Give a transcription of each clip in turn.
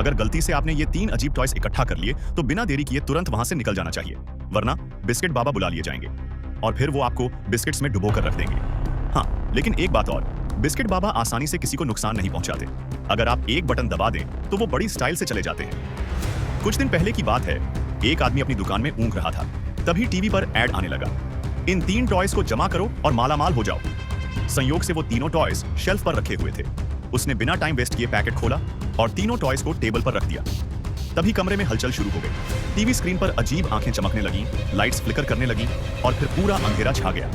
अगर गलती से आपने ये 3 अजीब टॉयज इकट्ठा कर लिए तो बिना देरी किए तुरंत वहां से निकल जाना चाहिए, वरना बिस्किट बाबा बुला लिए जाएंगे और फिर वो आपको बिस्किट्स में डुबो कर रख देंगे। हाँ, लेकिन एक बात और, बिस्किट बाबा आसानी से किसी को नुकसान नहीं पहुंचाते। अगर आप एक बटन दबा दें तो वो बड़ी स्टाइल से चले जाते हैं। कुछ दिन पहले की बात है, एक आदमी अपनी दुकान में ऊँघ रहा था, तभी टीवी पर ऐड आने लगा, इन 3 टॉयज को जमा करो और मालामाल हो जाओ। संयोग से वो तीनों टॉयज शेल्फ पर रखे हुए थे। उसने बिना टाइम वेस्ट किए पैकेट खोला और तीनों टॉयज को टेबल पर रख दिया। तभी कमरे में हलचल शुरू हो गई। टीवी स्क्रीन पर अजीब आंखें चमकने लगीं, लाइट्स फ्लिकर करने लगीं और फिर पूरा अंधेरा छा गया।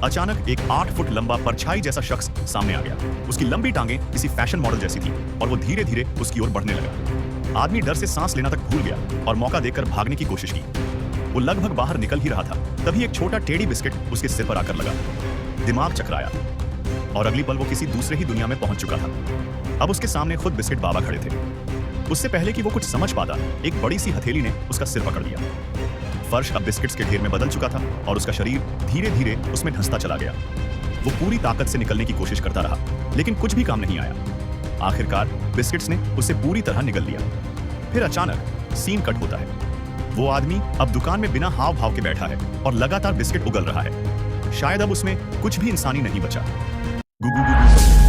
अचानक एक 8 फुट लंबा परछाई जैसा शख्स सामने आ गया। उसकी लंबी टांगें किसी फैशन मॉडल जैसी थी और वो धीरे धीरे उसकी ओर बढ़ने लगा। आदमी डर से सांस लेना तक भूल गया और मौका देखकर भागने की कोशिश की। वो लगभग बाहर निकल ही रहा था, तभी एक छोटा टेढ़ी बिस्किट उसके सिर पर आकर लगा। दिमाग चकराया और अगली पल वो किसी दूसरे ही दुनिया में पहुंच चुका था। अब उसके सामने खुद बिस्किट बाबा खड़े थे। उससे पहले कि वो कुछ समझ पाता, एक बड़ी सी हथेली ने उसका सिर पकड़ लिया। फर्श अब बिस्किट्स के ढेर में बदल चुका था और उसका शरीर धीरे धीरे उसमें धंसता चला गया। वो पूरी ताकत से निकलने की कोशिश करता रहा, लेकिन कुछ भी काम नहीं आया। आखिरकार बिस्किट्स ने उसे पूरी तरह निगल लिया। फिर अचानक सीन कट होता है। वो आदमी अब दुकान में बिना हाव भाव के बैठा है और लगातार बिस्किट उगल रहा है। शायद अब उसमें कुछ भी इंसानी नहीं बचा। गुगु गुगु।